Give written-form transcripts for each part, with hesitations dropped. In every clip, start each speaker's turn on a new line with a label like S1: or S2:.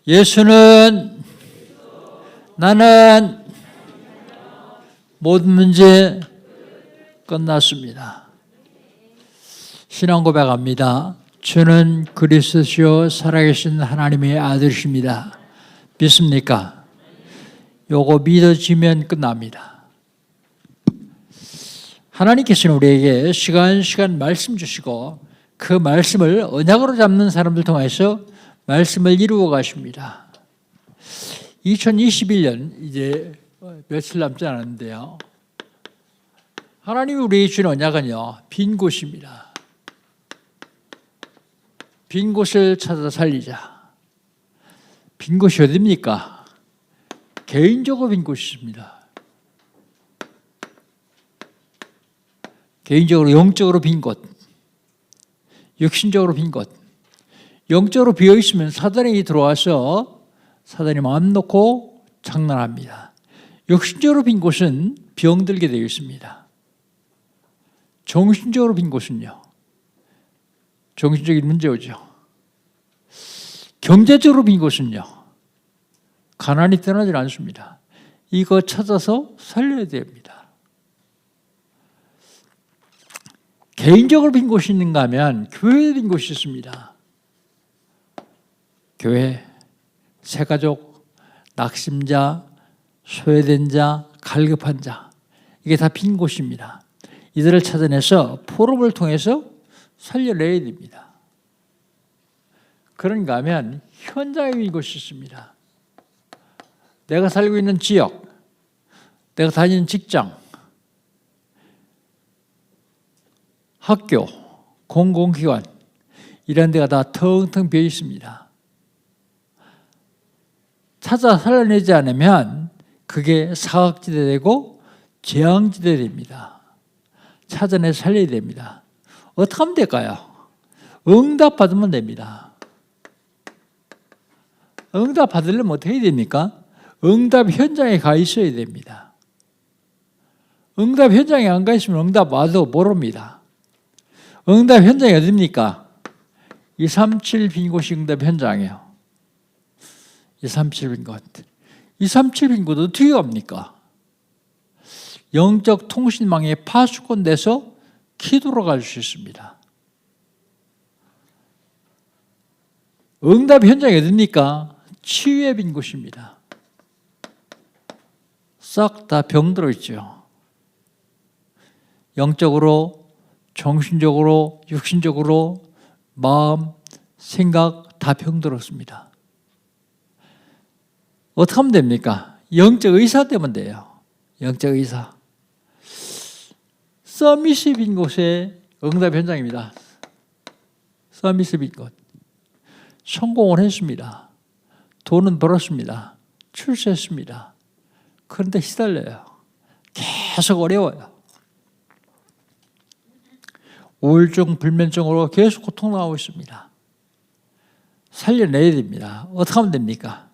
S1: 예수는 나는 모든 문제 끝났습니다. 신앙 고백합니다. 주는 그리스도시요 살아계신 하나님의 아들이십니다. 믿습니까? 요거 믿어지면 끝납니다. 하나님께서는 우리에게 시간 말씀 주시고 그 말씀을 언약으로 잡는 사람들 통해서 말씀을 이루어 가십니다. 2021년 이제 며칠 남지 않았는데요. 하나님이 우리에게 주는 언약은요, 빈 곳입니다. 빈 곳을 찾아 살리자. 빈 곳이 어디입니까? 개인적으로 빈 곳입니다. 개인적으로 영적으로 빈 곳, 육신적으로 빈 곳. 영적으로 비어있으면 사단이 들어와서 사단이 마음 놓고 장난합니다. 육신적으로 빈 곳은 병들게 되어 있습니다. 정신적으로 빈 곳은요, 정신적인 문제 오죠. 경제적으로 빈 곳은요, 가난이 떠나질 않습니다. 이거 찾아서 살려야 됩니다. 개인적으로 빈 곳이 있는가 하면 교회에 빈 곳이 있습니다. 교회, 새가족, 낙심자, 소외된 자, 갈급한 자, 이게 다 빈 곳입니다. 이들을 찾아내서 포럼을 통해서 살려내야 됩니다. 그런가 하면 현장에 빈 곳이 있습니다. 내가 살고 있는 지역, 내가 다니는 직장, 학교, 공공기관, 이런 데가 다 텅텅 비어 있습니다. 찾아 살려내지 않으면 그게 사각지대 되고 재앙지대 됩니다. 찾아내서 살려야 됩니다. 어떻게 하면 될까요? 응답 받으면 됩니다. 응답 받으려면 어떻게 해야 됩니까? 응답 현장에 가 있어야 됩니다. 응답 현장에 안 가 있으면 응답 와도 모릅니다. 응답 현장이 어디입니까? 237 빈 곳이 응답 현장이에요. 237 빈 곳. 237 빈 곳은 어떻게 갑니까? 영적 통신망에 파수꾼 돼서 기도로 갈 수 있습니다. 응답 현장이 어디입니까? 치유의 빈 곳입니다. 싹 다 병들어 있죠. 영적으로, 정신적으로, 육신적으로, 마음, 생각 다 병들었습니다. 어떻게 하면 됩니까? 영적 의사 되면 돼요. 영적 의사. 서밋이 빈 곳에 응답 현장입니다. 서밋이 빈 곳. 성공을 했습니다. 돈은 벌었습니다. 출세했습니다. 그런데 시달려요. 계속 어려워요. 우울증, 불면증으로 계속 고통당하고 있습니다. 살려내야 됩니다. 어떻게 하면 됩니까?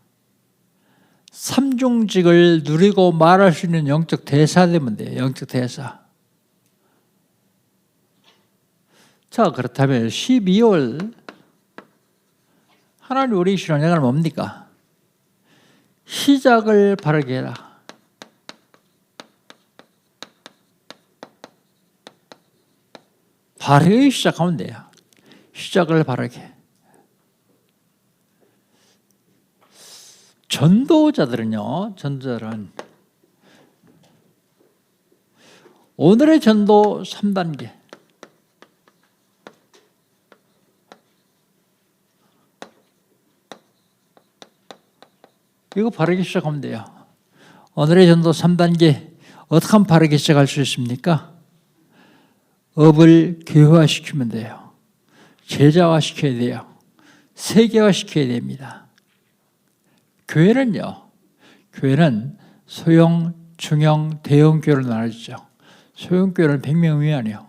S1: 삼중직을 누리고 말할 수 있는 영적 대사 되면 돼요. 영적 대사. 자, 그렇다면 12월 하나님 우리에게 주신 언약은 뭡니까? 시작을 바르게 해라. 바르게 시작하면 돼요. 시작을 바르게. 전도자들은요, 전도자들은 오늘의 전도 3단계. 이거 바르게 시작하면 돼요. 오늘의 전도 3단계. 어떻게 하면 바르게 시작할 수 있습니까? 업을 교회화시키면 돼요. 제자화시켜야 돼요. 세계화시켜야 됩니다. 교회는요, 교회는 소형, 중형, 대형 교회로 나눠지죠. 소형 교회는 100명 미만이요.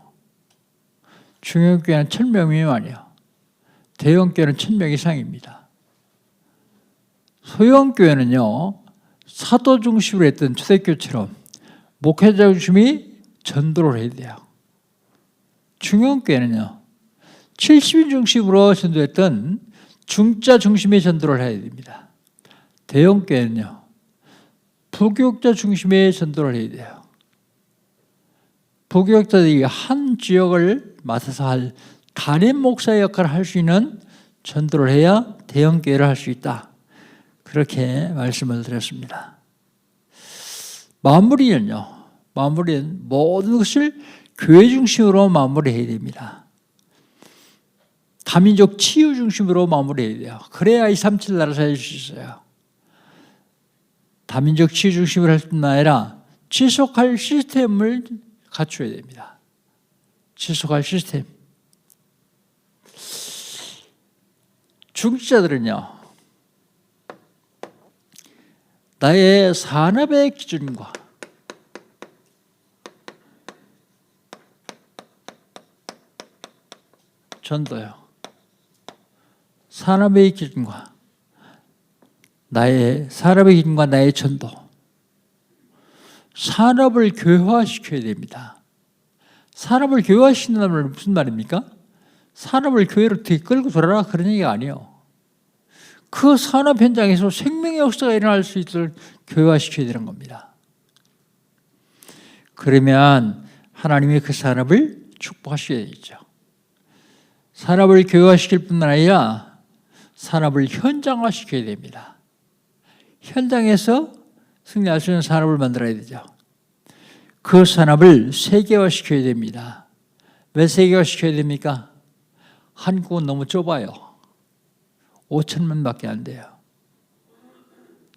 S1: 중형 교회는 1000명 미만이요. 대형 교회는 1000명 이상입니다. 소형 교회는요, 사도 중심으로 했던 초대교회처럼 목회자 중심이 전도를 해야 돼요. 중형 교회는요, 70인 중심으로 전도했던 중자 중심의 전도를 해야 됩니다. 대형교회는요, 부교육자 중심의 전도를 해야 돼요. 부교육자들이 한 지역을 맡아서 할 담임 목사의 역할을 할 수 있는 전도를 해야 대형교회를 할 수 있다. 그렇게 말씀을 드렸습니다. 마무리는 모든 것을 교회 중심으로 마무리해야 됩니다. 다민족 치유 중심으로 마무리해야 돼요. 그래야 237 나라 살릴 수 있어요. 다민족 치유 중심으로 할 뿐만 아니라 지속할 시스템을 갖춰야 됩니다. 지속할 시스템. 중직자들은요, 나의 산업의 기준과 전도요. 산업의 기준과 나의 전도. 산업을 교회화시켜야 됩니다. 산업을 교회화시킨다는 말은 무슨 말입니까? 산업을 교회로 어떻게 끌고 돌아라 그런 얘기가 아니에요. 그 산업 현장에서 생명의 역사가 일어날 수 있도록 교회화시켜야 되는 겁니다. 그러면 하나님이 그 산업을 축복하셔야 되죠. 산업을 교회화시킬 뿐만 아니라 산업을 현장화시켜야 됩니다. 현장에서 승리할 수 있는 산업을 만들어야 되죠. 그 산업을 세계화시켜야 됩니다. 왜 세계화시켜야 됩니까? 한국은 너무 좁아요. 5천만밖에 안 돼요.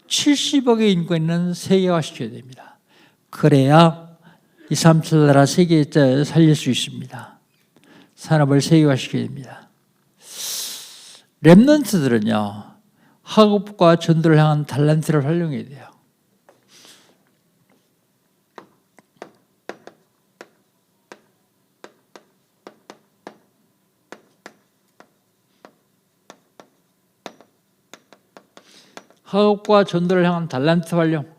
S1: 70억의 인구가 있는 세계화시켜야 됩니다. 그래야 237 나라 세계에 살릴 수 있습니다. 산업을 세계화시켜야 됩니다. 렘넌트들은요, 학업과 전도를 향한 달란트를 활용해야 돼요. 학업과 전도를 향한 달란트 활용.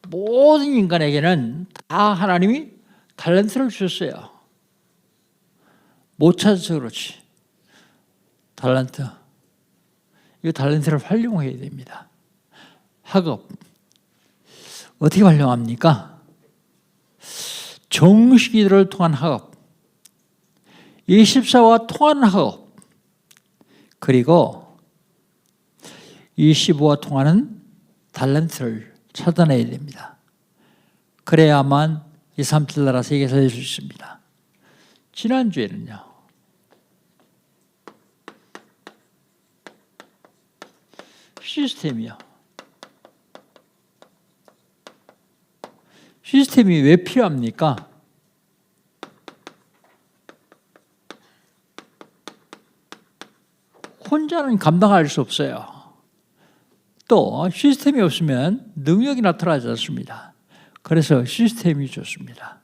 S1: 모든 인간에게는 다 하나님이 달란트를 주셨어요. 못 찾아서 그렇지. 달란트. 이 달란트를 활용해야 됩니다. 학업. 어떻게 활용합니까? 정식이들을 통한 학업. 24와 통하는 학업, 그리고 25와 통하는 달란트를 찾아내야 됩니다. 그래야만 237 나라 세계에 살릴 수 있습니다. 지난주에는요, 시스템이 왜 필요합니까? 혼자는 감당할 수 없어요. 또 시스템이 없으면 능력이 나타나지 않습니다. 그래서 시스템이 좋습니다.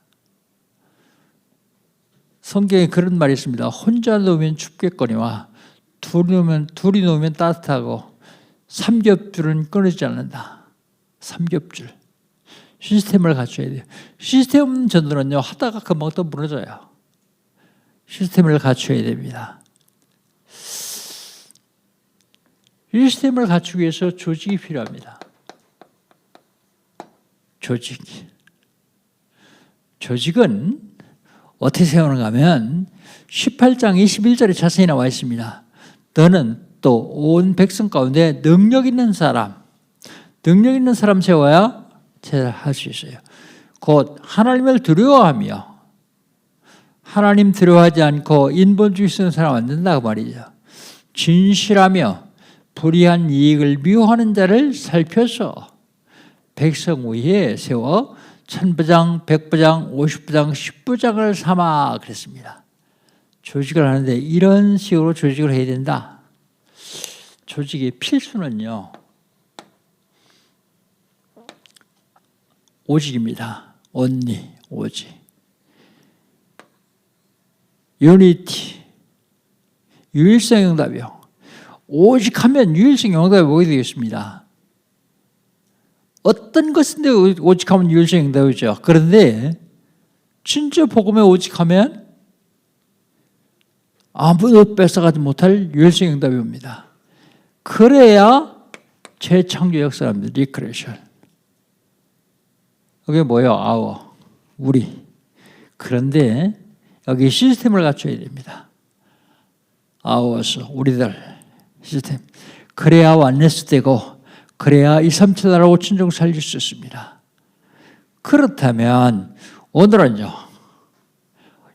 S1: 성경에 그런 말이 있습니다. 혼자 놓으면 춥겠거니와 둘이 놓으면 따뜻하고 삼겹줄은 끊어지지 않는다. 삼겹줄. 시스템을 갖춰야 돼요. 시스템 없는 전도는요, 하다가 금방 또 무너져요. 시스템을 갖춰야 됩니다. 시스템을 갖추기 위해서 조직이 필요합니다. 조직은 어떻게 세우는가 하면 18장 21절에 자세히 나와 있습니다. 너는 또 온 백성 가운데 능력 있는 사람 세워야 제사를 할 수 있어요. 곧 하나님을 두려워하며 하나님 두려워하지 않고 인본주의 쓰는 사람 안 된다고 말이죠. 진실하며 불의한 이익을 미워하는 자를 살펴서 백성 위에 세워 1000부장, 100부장, 50부장, 10부장을 삼아 그랬습니다. 조직을 하는데 이런 식으로 조직을 해야 된다. 조직의 필수는요, 오직입니다. 온리, 오직. 유니티, 유일성 응답이요. 오직하면 유일성 응답이 뭐게 되겠습니다. 어떤 것인데 오직하면 유일성 응답이죠. 그런데 진짜 복음에 오직하면 아무도 뺏어가지 못할 유일성 응답이 옵니다. 그래야 재창조 역사랍니다. 리크레이션. 이게 뭐예요? 아워, 우리. 그런데 여기 시스템을 갖춰야 됩니다. 아워스, 우리들 시스템. 그래야 완네스 되고 그래야 2, 3, 7 나라 5천 종 살릴 수 있습니다. 그렇다면 오늘은요.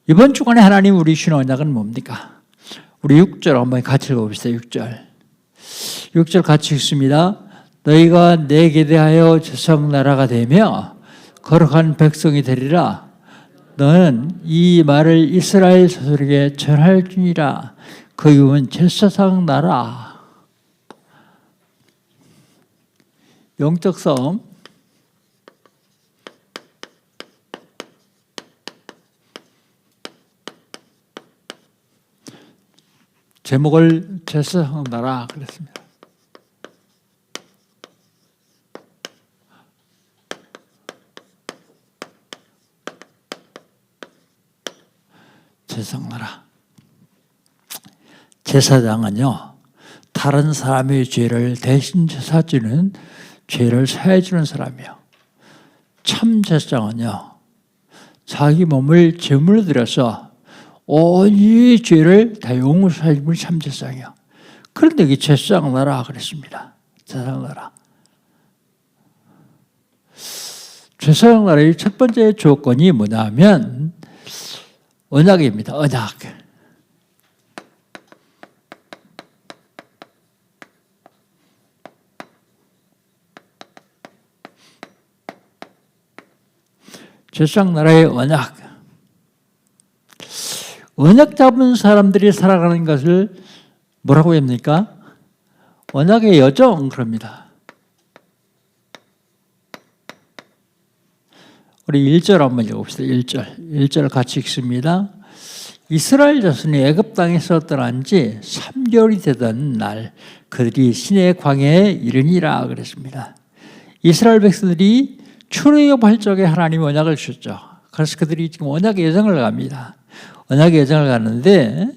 S1: 이번 주간에 하나님 우리 주신 언약은 뭡니까? 우리 6절 한번 같이 읽어봅시다. 6절 같이 읽습니다. 너희가 내게 대하여 제성나라가 되며 거룩한 백성이 되리라. 너는 이 말을 이스라엘 자손에게 전할지니라. 그 이름은 제사장 나라. 영적 싸움. 제목을 제사장 나라 그랬습니다. 제사장 나라. 제사장은요, 다른 사람의 죄를 대신 제사지는 죄를 사해주는 사람이요. 참 제사장은요, 자기 몸을 제물로 드려서 온 이 죄를 다 용서해 주는 참 제사장이요. 그런데 이 제사장 나라 그랬습니다. 제사장 나라. 제사장 나라의 첫 번째 조건이 뭐냐면 언약입니다. 언약. 제사장 나라의 언약. 언약 잡은 사람들이 살아가는 것을 뭐라고 합니까? 언약의 여정 그럽니다. 우리 1절 한번 읽어봅시다. 1절 같이 읽습니다. 이스라엘 자손이 애굽 땅에서 떠난 지 3개월이 되던 날 그들이 시내 광야에 이르니라 그랬습니다. 이스라엘 백성들이 출애굽할 적에 하나님이 언약을 주셨죠. 그래서 그들이 지금 언약의 여정을 갑니다. 언약의 여정을 가는데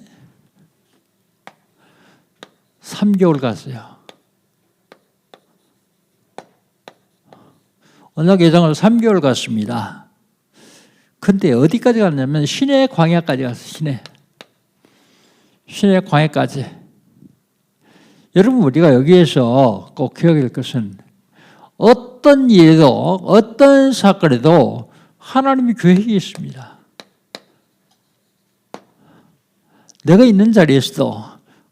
S1: 3개월 갔어요. 언약의 여정을 3개월 갔습니다. 근데 어디까지 갔냐면 시내 광야까지 갔어요. 시내 광야까지. 여러분 우리가 여기에서 꼭 기억해야 할 것은 어떤 일에도 어떤 사건에도 하나님의 계획이 있습니다. 내가 있는 자리에서도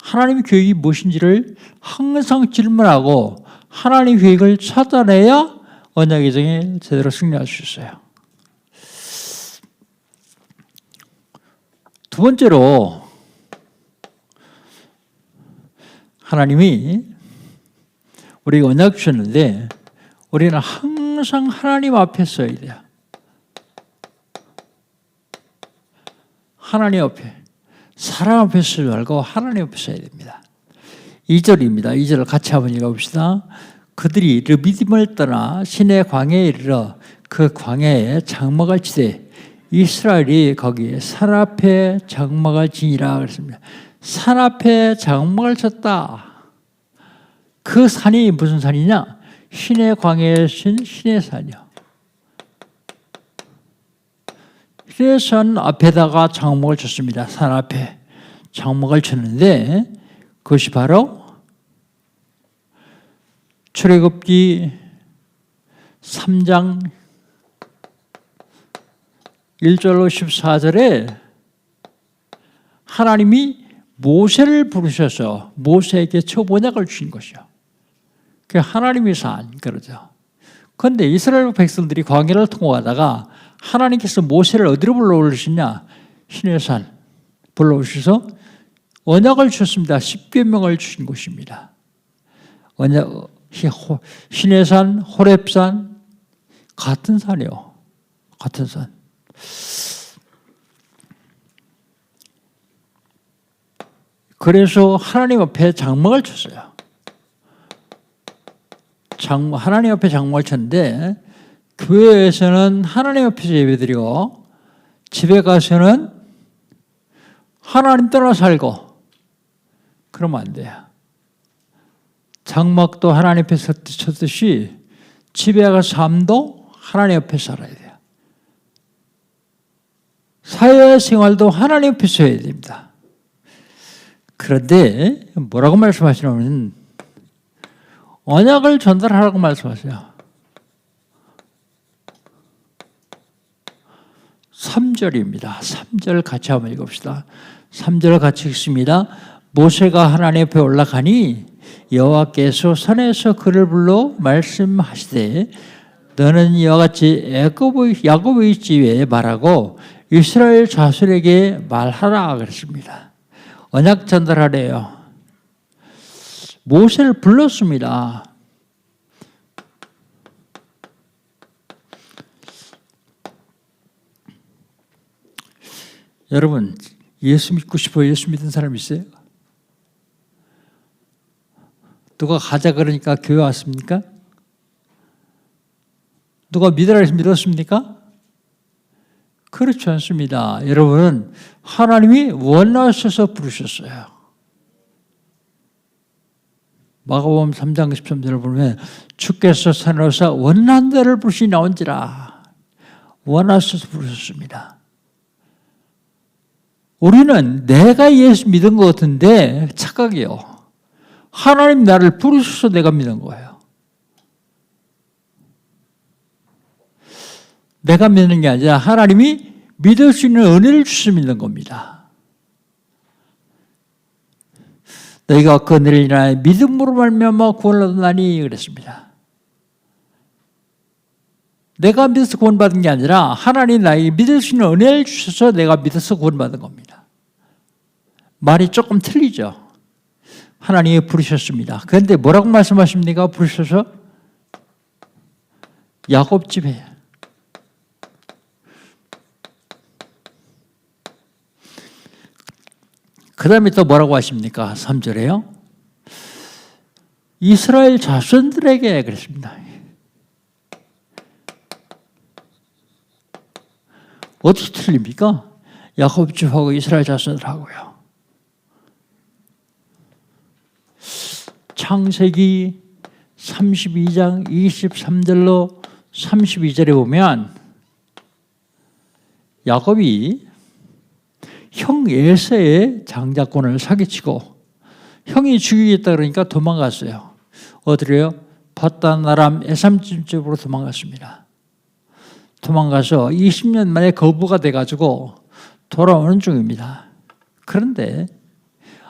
S1: 하나님의 계획이 무엇인지를 항상 질문하고 하나님의 계획을 찾아내야 언약의 여정에 제대로 승리할 수 있어요. 두 번째로 하나님이 우리가 언약 주셨는데 우리는 항상 하나님 앞에 서야 돼요. 하나님 앞에. 사람 앞에 서지 말고 하나님 앞에 서야 됩니다. 2절입니다. 2절을 같이 한번 읽어봅시다. 그들이 르비딤을 떠나 시내 광야에 이르러 그 광야에 장막을 치되 이스라엘이 거기에 산 앞에 장막을 지니라 그랬습니다. 산 앞에 장막을 쳤다. 그 산이 무슨 산이냐? 시내 광야에 신 시내 산이요. 시내 산 앞에다가 장막을 쳤습니다. 산 앞에 장막을 쳤는데 그것이 바로 출애굽기 3장 1절로 14절에 하나님이 모세를 부르셔서 모세에게 첫 언약을 주신 것이요. 그게 하나님의 산 그러죠. 그런데 이스라엘 백성들이 광야를 통과하다가 하나님께서 모세를 어디로 불러오시냐? 시내산 불러오셔서 언약을 주셨습니다. 십계명을 주신 곳입니다. 언약 시내산, 호렙산 같은 산이요. 같은 산. 그래서 하나님 앞에 장막을 쳤어요. 하나님 앞에 장막을 쳤는데 교회에서는 하나님 앞에서 예배드리고 집에 가서는 하나님 떠나 살고 그러면 안 돼요. 장막도 하나님 앞에 섰듯이 집에 가서 삶도 하나님 앞에 살아야 돼요. 사회생활도 하나님 앞에 서야 됩니다. 그런데 뭐라고 말씀하시냐면 언약을 전달하라고 말씀하세요. 3절입니다. 3절 같이 한번 읽읍시다. 3절 같이 읽습니다. 모세가 하나님 앞에 올라가니 여호와께서 산에서 그를 불러 말씀하시되 너는 이와 같이 야곱의 집에 말하고 이스라엘 자손에게 말하라 그랬습니다. 언약 전달하래요. 모세를 불렀습니다. 여러분 예수 믿고 싶어요? 예수 믿는 사람 있어요? 누가 가자 그러니까 교회 왔습니까? 누가 믿으라 해서 믿었습니까? 그렇지 않습니다. 여러분은 하나님이 원하셔서 부르셨어요. 마가복음 3장 13절을 보면 주께서 산에 오사 원한 자를 부르시 나온지라 원하셔서 부르셨습니다. 우리는 내가 예수 믿은 것 같은데 착각이요. 하나님 나를 부르셔서 내가 믿은 거예요. 내가 믿는 게 아니라 하나님이 믿을 수 있는 은혜를 주셔서 믿는 겁니다. 너희가 그 은혜를 인하여 믿음으로 말미암아 구원을 얻었나니 그랬습니다. 내가 믿어서 구원받은 게 아니라 하나님 나에게 믿을 수 있는 은혜를 주셔서 내가 믿어서 구원받은 겁니다. 말이 조금 틀리죠. 하나님이 부르셨습니다. 그런데 뭐라고 말씀하십니까? 부르셔서 야곱 집에 그 다음에 또 뭐라고 하십니까? 3절에요. 이스라엘 자손들에게 그랬습니다. 어떻게 틀립니까? 야곱 집하고 이스라엘 자손들하고요. 창세기 32장 23절로 32절에 보면 야곱이 형 에서의 장자권을 사기치고 형이 죽이겠다 그러니까 도망갔어요. 어디로요? 밧단 아람 에삼 집으로 도망갔습니다. 도망가서 20년 만에 거부가 돼가지고 돌아오는 중입니다. 그런데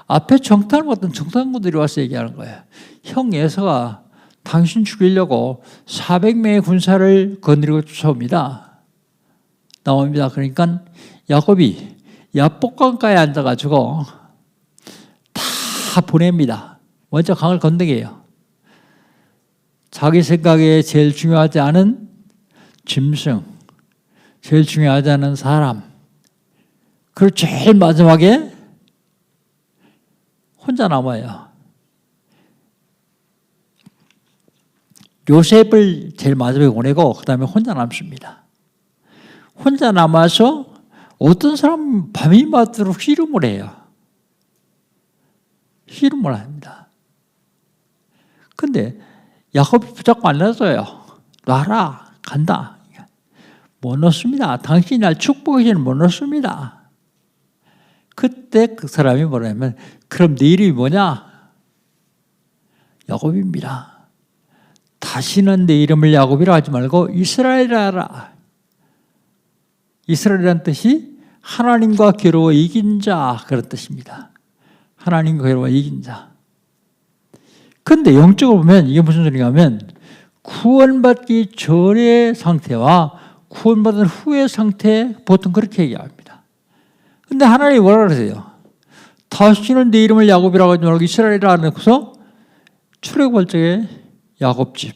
S1: 앞에 정탐을 받던 정탐꾼들이 와서 얘기하는 거예요. 형 에서가 당신 죽이려고 400명의 군사를 거느리고 쫓아옵니다. 나옵니다. 그러니까 야곱이 야복강가에 앉아가지고 다 보냅니다. 먼저 강을 건너게요. 자기 생각에 제일 중요하지 않은 짐승, 제일 중요하지 않은 사람, 그리고 제일 마지막에 혼자 남아요. 요셉을 제일 마지막에 보내고 그 다음에 혼자 남습니다. 혼자 남아서 어떤 사람은 밤이 맞도록 씨름을 해요. 씨름을 합니다. 근데 야곱이 붙잡고 안 놔줘요. 놔라, 간다. 못 놓습니다. 당신이 날 축복해주는 못 놓습니다. 그때 그 사람이 뭐냐면 그럼 네 이름이 뭐냐? 야곱입니다. 다시는 내 이름을 야곱이라 하지 말고 이스라엘이라 하라. 이스라엘이라는 뜻이 하나님과 괴로워 이긴 자 그런 뜻입니다. 하나님과 괴로워 이긴 자. 그런데 영적으로 보면 이게 무슨 소리냐면 구원받기 전의 상태와 구원받은 후의 상태 보통 그렇게 얘기합니다. 그런데 하나님이 뭐라 그러세요? 다시는 내 이름을 야곱이라고 하지 말고 이스라엘이라 하면서 출애굽할 적에 야곱집,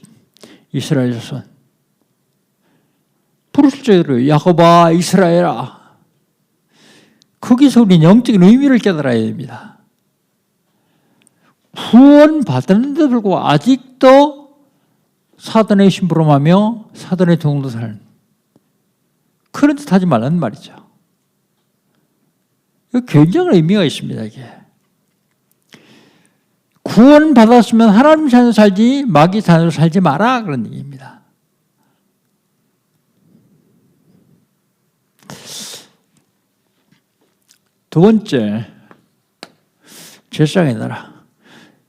S1: 이스라엘 자손 부르실 적에 야곱아 이스라엘아. 거기서 우리는 영적인 의미를 깨달아야 됩니다. 구원받았는데도 불구하고 아직도 사단의 심부름하며 사단의 동로 사는 그런 짓 하지 말라는 말이죠. 굉장한 의미가 있습니다. 이게 구원 받았으면 하나님 자녀로 살지 마귀 자녀로 살지 마라 그런 얘기입니다. 두 번째, 제사장의 나라.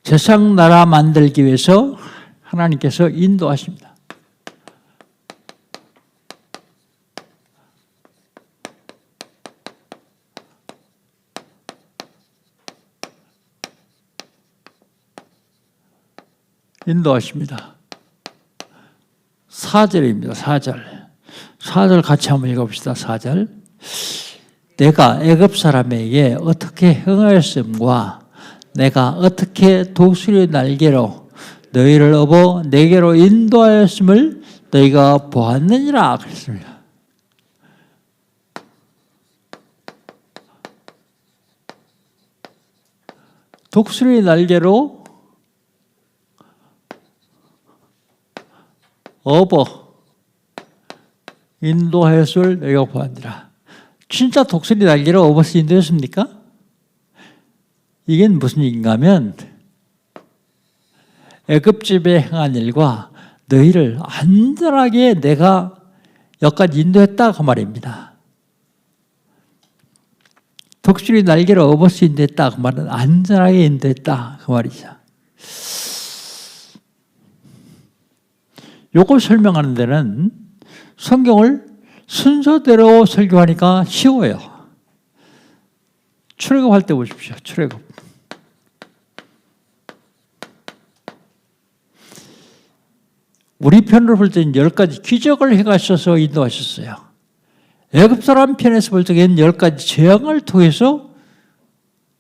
S1: 제사장 나라 만들기 위해서 하나님께서 인도하십니다. 인도하십니다. 4절입니다. 4절 같이 한번 읽어봅시다. 4절. 내가 애굽 사람에게 어떻게 행하였음과 내가 어떻게 독수리의 날개로 너희를 업어 내게로 인도하였음을 너희가 보았느니라 그랬습니다. 독수리의 날개로 업어 인도하였음을 너희가 보았느니라. 진짜 독수리 날개로 업어서 인도했습니까? 이게 무슨 얘기인가 하면 애굽집에 행한 일과 너희를 안전하게 내가 여기까지 인도했다 그 말입니다. 독수리 날개로 업어서 인도했다 그 말은 안전하게 인도했다 그 말이죠. 요걸 설명하는 데는 성경을 순서대로 설교하니까 쉬워요. 출애굽할 때 보십시오. 출애굽. 우리 편으로 볼 때는 10가지 기적을 해가셔서 인도하셨어요. 애굽 사람 편에서 볼 때는 10가지 재앙을 통해서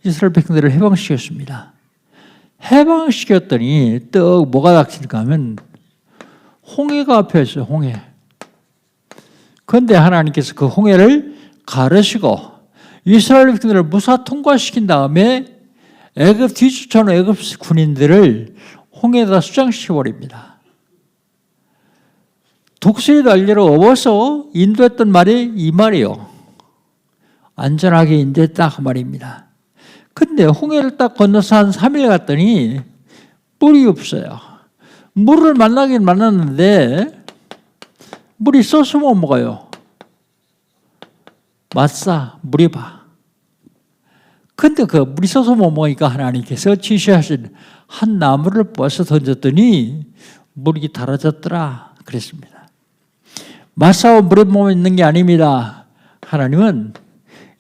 S1: 이스라엘 백성들을 해방시켰습니다. 해방시켰더니 또 뭐가 닥칠까 하면 홍해가 앞에 있어요. 홍해. 그런데 하나님께서 그 홍해를 가르시고 이스라엘 백성들을 무사 통과시킨 다음에 애굽 뒤쫓아오는 애굽 군인들을 홍해에다 수장시켜버립니다. 독수리 날개로 업어서 인도했던 말이 이 말이에요. 안전하게 인도했다 그 말입니다. 근데 홍해를 딱 건너서 한 3일 갔더니 물이 없어요. 물을 만나긴 만났는데 물이 써서 못 먹어요. 맞사, 물이 봐. 근데 그 물이 써서 못 먹으니까 하나님께서 지시하신 한 나무를 뽑아서 던졌더니 물이 달아졌더라 그랬습니다. 맞사와 물에 몸에 있는 게 아닙니다. 하나님은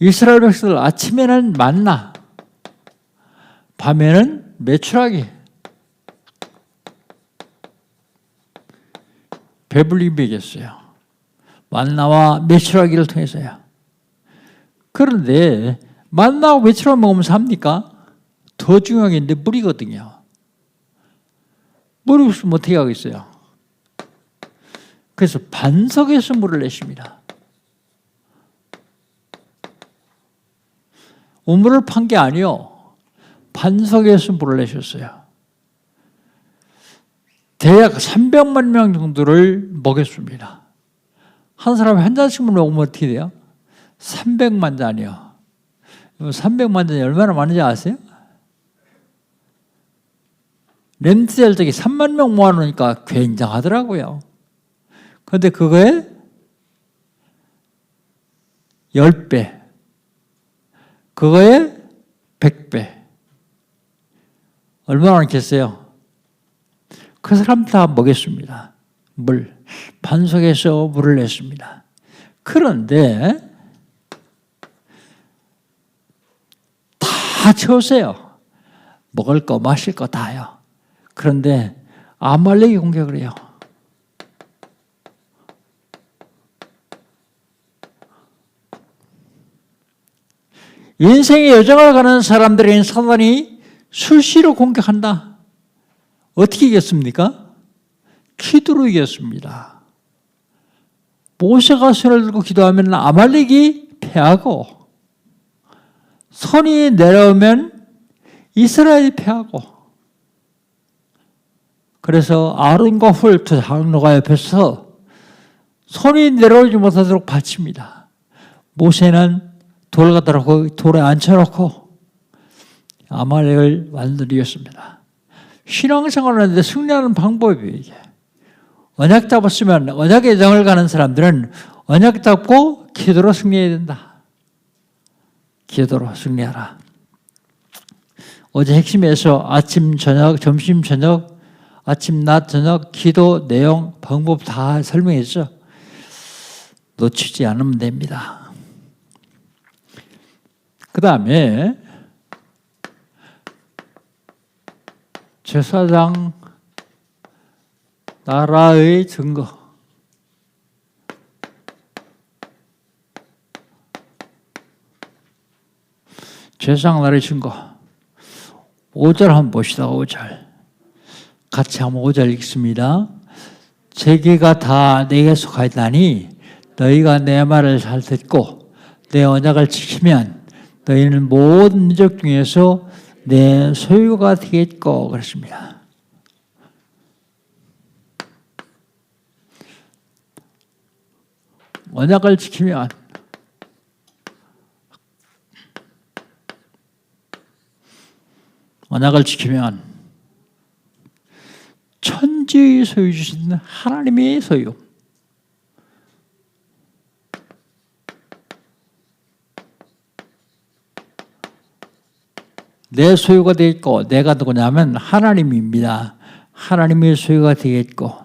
S1: 이스라엘 백성들 아침에는 만나, 밤에는 메추라기, 배불리 먹였어요. 만나와 메추라기를 통해서요. 그런데 만나와 메추라기 먹으면 삽니까? 더 중요한 게 있는데 물이거든요. 물이 없으면 어떻게 하겠어요? 그래서 반석에서 물을 내십니다. 우물을 판 게 아니요. 반석에서 물을 내셨어요. 대략 300만 명 정도를 먹였습니다. 한 사람이 한 잔씩만 먹으면 어떻게 돼요? 300만 잔이요. 300만 잔이 얼마나 많은지 아세요? 렘트젤 적에 3만 명 모아놓으니까 굉장하더라고요. 그런데 그거에 10배, 그거에 100배. 얼마나 많겠어요? 그 사람 다 먹였습니다. 물. 반석에서 물을 냈습니다. 그런데 다 채우세요. 먹을 거, 마실 거 다요. 그런데 아말렉이 공격을 해요. 인생의 여정을 가는 사람들에게는 사단이 수시로 공격한다. 어떻게 이겼습니까? 기도로 이겼습니다. 모세가 손을 들고 기도하면 아말렉이 패하고, 손이 내려오면 이스라엘이 패하고, 그래서 아론과 훌 두 장로가 옆에서 손이 내려오지 못하도록 받칩니다. 모세는 돌 갖다 놓고 돌에 앉혀놓고 아말렉을 완전히 이겼습니다. 신앙생활을 하는데 승리하는 방법이에요. 이게. 언약 잡았으면 언약의 정을 가는 사람들은 언약 잡고 기도로 승리해야 된다. 기도로 승리하라. 어제 핵심에서 아침, 저녁, 점심, 저녁, 아침, 낮, 저녁 기도 내용, 방법 다 설명했죠. 놓치지 않으면 됩니다. 그 다음에 제사장 나라의 증거. 제사장 나라의 증거. 5절 한번 봅시다. 5절. 같이 한번 5절 읽습니다. 제게가 다 내게 속하였다니 너희가 내 말을 잘 듣고 내 언약을 지키면 너희는 모든 민족 중에서 내 소유가 되겠고 그렇습니다. 언약을 지키면 천지의 소유 주신 하나님의 소유. 내 소유가 되겠고, 내가 누구냐면 하나님입니다. 하나님의 소유가 되겠고,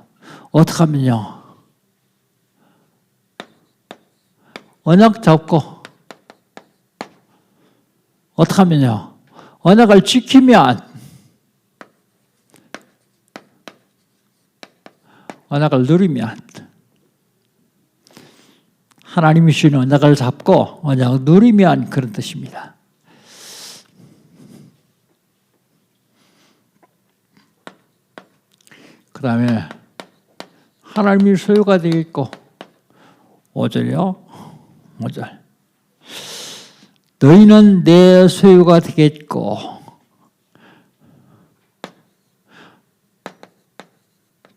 S1: 어떻게 하면요? 언약 잡고, 어떻게 하면요? 언약을 지키면, 언약을 누리면, 하나님이 주신 언약을 잡고 언약을 누리면 그런 뜻입니다. 그 다음에 하나님이 소유가 되겠고 5절이요. 5절. 너희는 내 소유가 되겠고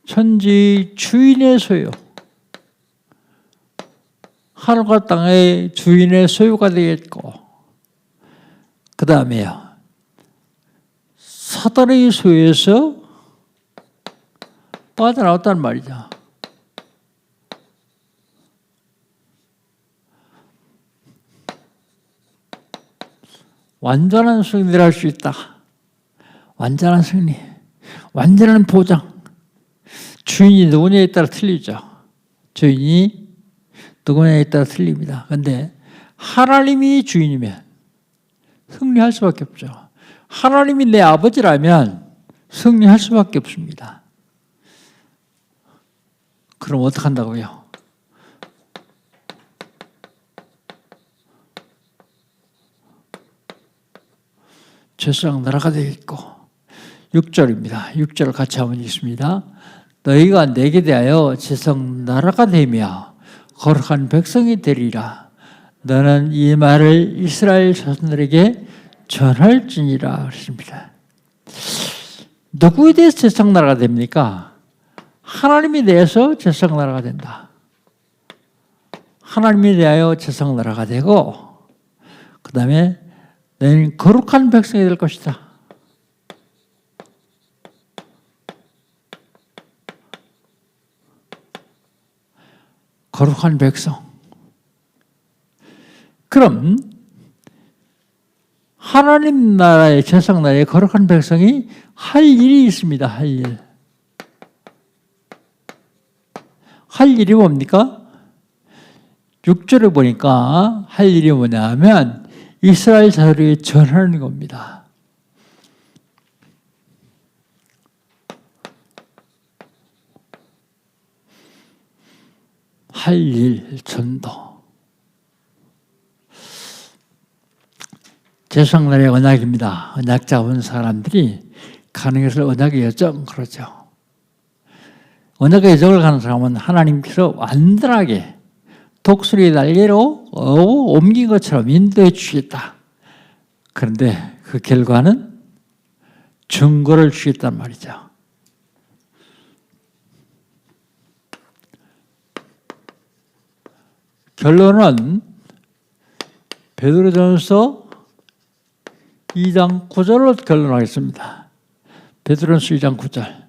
S1: 천지 주인의 소유. 하늘과 땅의 주인의 소유가 되겠고 그 다음에요. 사단의 소유에서 빠져나왔단 말이죠. 완전한 승리를 할 수 있다. 완전한 승리. 완전한 보장. 주인이 누구냐에 따라 틀리죠. 주인이 누구냐에 따라 틀립니다. 그런데 하나님이 주인이면 승리할 수밖에 없죠. 하나님이 내 아버지라면 승리할 수밖에 없습니다. 그럼 어떻게 한다고요? 제사장 나라가 되겠고 6절입니다. 6절을 같이 한번 읽습니다. 너희가 내게 대하여 제사장 나라가 되며 거룩한 백성이 되리라. 너는 이 말을 이스라엘 자손들에게 전할지니라 그랬습니다. 누구에 대해서 제사장 나라가 됩니까? 하나님에 대해서 제사장 나라가 된다. 하나님에 대하여 제사장 나라가 되고 그 다음에 너희는 거룩한 백성이 될 것이다. 거룩한 백성. 그럼 하나님 나라의 제사장 나라의 거룩한 백성이 할 일이 있습니다. 할 일. 할 일이 뭡니까? 6절에 보니까 할 일이 뭐냐 하면 이스라엘 자손에게 전하는 겁니다. 할 일, 전도. 제사장 나라의 언약입니다. 언약 잡은 사람들이 가는 것을 언약의 여정 그러죠. 언약의 여정을 가는 사람은 하나님께서 완전하게 독수리 날개로 옮긴 것처럼 인도해 주시겠다. 그런데 그 결과는 증거를 주겠단 말이죠. 결론은 베드로전서 2장 9절로 결론하겠습니다. 베드로전서 2장 9절.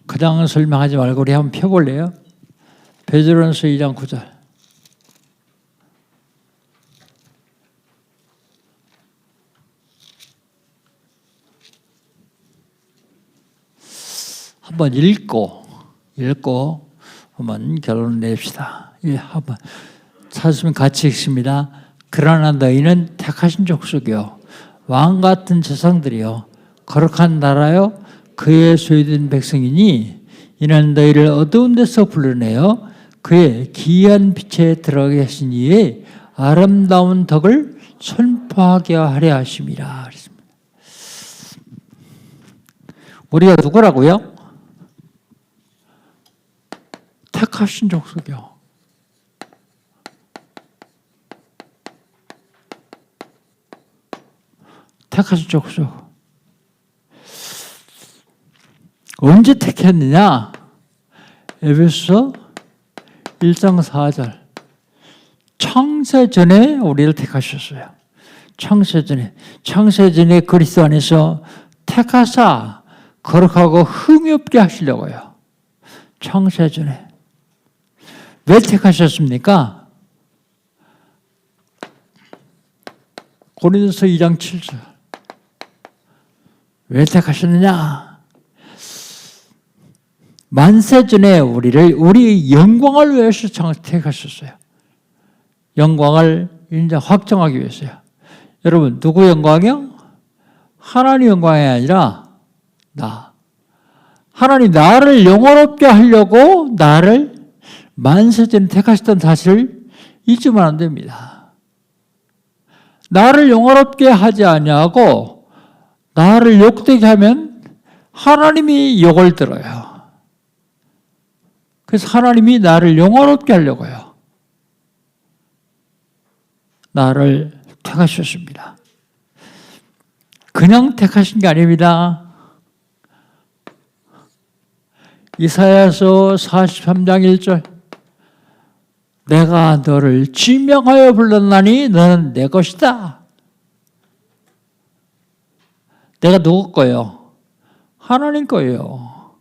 S1: 그냥 설명하지 말고 우리 한번 펴볼래요? 베드로전서 2장 9절. 한번 읽고 한번 결론을 냅시다. 예, 한번 찾으면 같이 읽습니다. 그러나 너희는 택하신 족속이요 왕 같은 조상들이요 거룩한 나라요 그의 소유된 백성이니 이는 너희를 어두운 데서 불러내어 그의 기이한 빛에 들어가게 하신 이의 아름다운 덕을 선포하게 하려 하심이라 그랬습니다. 우리가 누구라고요? 택하신 족속이요. 택하신 족속. 언제 택했느냐? 에베소서 1장 4절. 창세전에 우리를 택하셨어요. 창세전에 그리스도 안에서 택하사 거룩하고 흠이 없게 하시려고요. 창세전에. 왜 택하셨습니까? 고린도서 2장 7절. 왜 택하셨느냐? 만세전에 우리 영광을 위해서 택하셨어요. 영광을 이제 확정하기 위해서요. 여러분, 누구 영광이요? 하나님 영광이 아니라 나. 하나님 나를 영원롭게 하려고 나를 만세전에 택하셨던 사실을 잊으면 안 됩니다. 나를 영원롭게 하지 아니하고 나를 욕되게 하면 하나님이 욕을 들어요. 그래서 하나님이 나를 영원롭게 하려고요. 나를 택하셨습니다. 그냥 택하신 게 아닙니다. 이사야서 43장 1절. 내가 너를 지명하여 불렀나니 너는 내 것이다. 내가 누구 거예요? 하나님 거예요.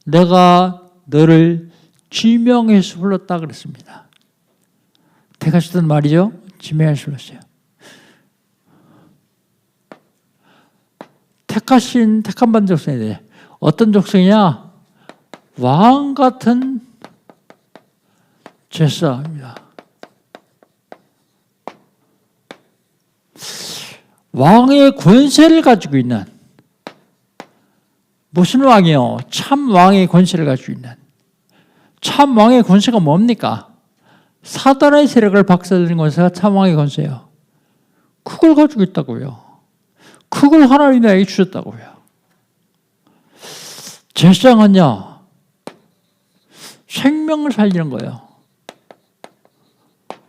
S1: 내가 너를 지명해서 불렀다 그랬습니다. 택하셨던 말이죠. 지명해서 불렀어요. 택한 반 족속이 어떤 족속이냐? 왕 같은 제사입니다. 왕의 권세를 가지고 있는, 무슨 왕이요? 참 왕의 권세를 가지고 있는. 참 왕의 권세가 뭡니까? 사단의 세력을 박살내는 권세가 참 왕의 권세예요. 그걸 가지고 있다고요. 그걸 하나님이 나에게 주셨다고요. 제사장은요, 생명을 살리는 거예요.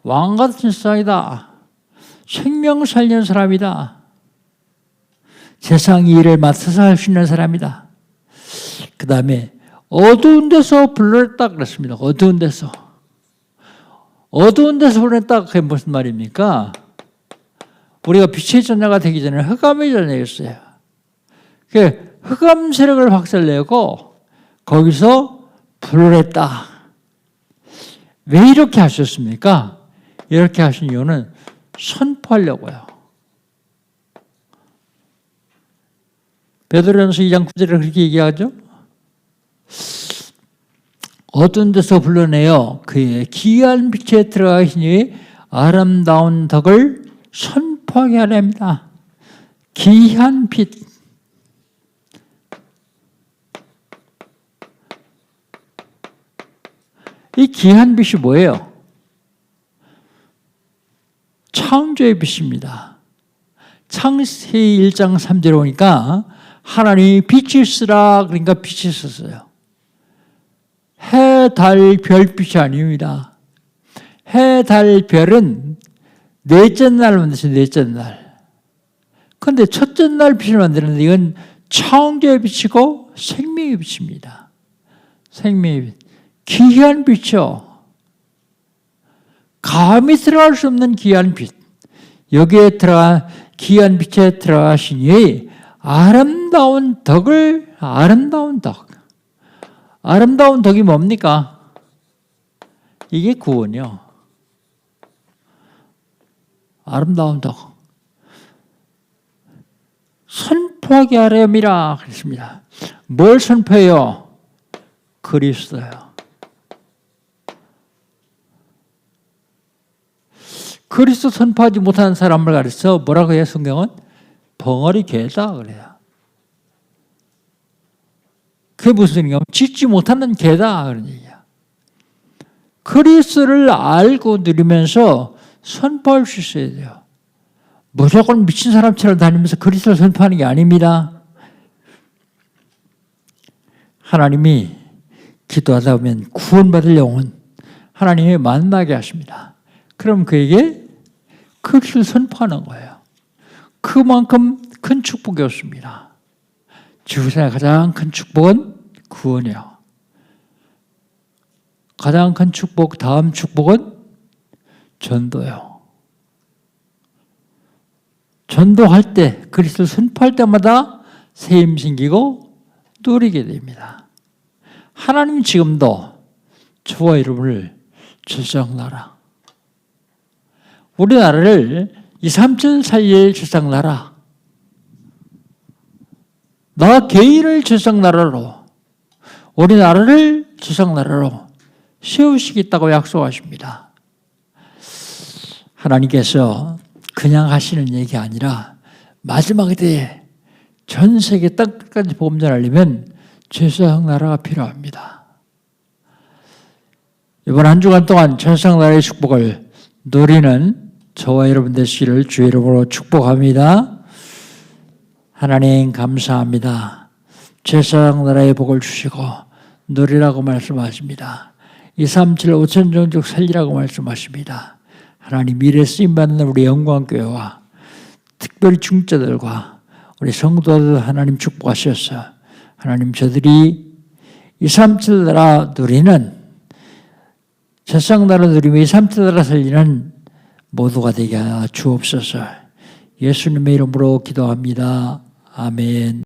S1: 왕 같은 세상이다. 생명을 살리는 사람이다. 세상 일을 맡아서 할 수 있는 사람이다. 그 다음에 어두운 데서 불러냈다 그랬습니다. 어두운 데서 불러냈다. 그게 무슨 말입니까? 우리가 빛의 전야가 되기 전에 흑암의 전야였어요. 그 흑암 세력을 박살내고 거기서 불러냈다. 왜 이렇게 하셨습니까? 이렇게 하신 이유는 선포하려고요. 베드로전서 2장 9절에 그렇게 얘기하죠. 어두운 데서 불러내어 그의 기이한 빛에 들어가신 이의 아름다운 덕을 선포하게 하려 합니다. 기이한 빛. 이 기이한 빛이 뭐예요? 창조의 빛입니다. 창세기 1장 3절에 보니까 하나님이 빛이 있으라 그러니까 빛이 있었어요. 해, 달, 별빛이 아닙니다. 해, 달, 별은 넷째 날 만드셨어요. 넷째 날. 그런데 첫째 날 빛을 만드는데 이건 창조의 빛이고 생명의 빛입니다. 생명의 빛. 기이한 빛이요. 감히 들어갈 수 없는 귀한 빛, 여기에 들어가 귀한 빛에 들어가시니 아름다운 덕을, 아름다운 덕이 뭡니까? 이게 구원이요. 아름다운 덕. 선포하게 하렴이라 그랬습니다. 뭘 선포해요? 그리스도요. 그리스도 선포하지 못하는 사람을 가르쳐 뭐라고 해요? 성경은 벙어리 개다 그래요. 그게 무슨 얘기냐? 짓지 못하는 개다 그런 얘기야. 그리스도를 알고 누리면서 선포할 수 있어야 돼요. 무조건 미친 사람처럼 다니면서 그리스도를 선포하는 게 아닙니다. 하나님이 기도하다 보면 구원받을 영혼 하나님이 만나게 하십니다. 그럼 그에게 그리스도를 선포하는 거예요. 그만큼 큰 축복이었습니다. 지구상의 가장 큰 축복은 구원이에요. 가장 큰 축복, 다음 축복은 전도예요. 전도할 때, 그리스도를 선포할 때마다 새 힘 생기고 누리게 됩니다. 하나님 지금도 저와 여러분을 주장나라. 우리나라를 2, 3천 살릴 주장나라. 나 개인을 주장나라로, 우리나라를 주장나라로 세우시겠다고 약속하십니다. 하나님께서 그냥 하시는 얘기 아니라 마지막 때에 전 세계 땅끝까지 복음 전하려면 제사장 나라가 필요합니다. 이번 한 주간 동안 제사장 나라의 축복을 누리는 저와 여러분 되시기를 주의 이름으로 축복합니다. 하나님 감사합니다. 제사장 나라의 복을 주시고 누리라고 말씀하십니다. 2, 3, 7, 5천 종족 살리라고 말씀하십니다. 하나님 미래 쓰임받는 우리 영광교회와 특별히 중자들과 우리 성도들 하나님 축복하셔서 하나님 저들이 2, 3, 7 나라 누리는 세상 나라 누리며 2, 3, 7 나라 살리는 모두가 되게 하여 주옵소서. 예수님의 이름으로 기도합니다. 아멘.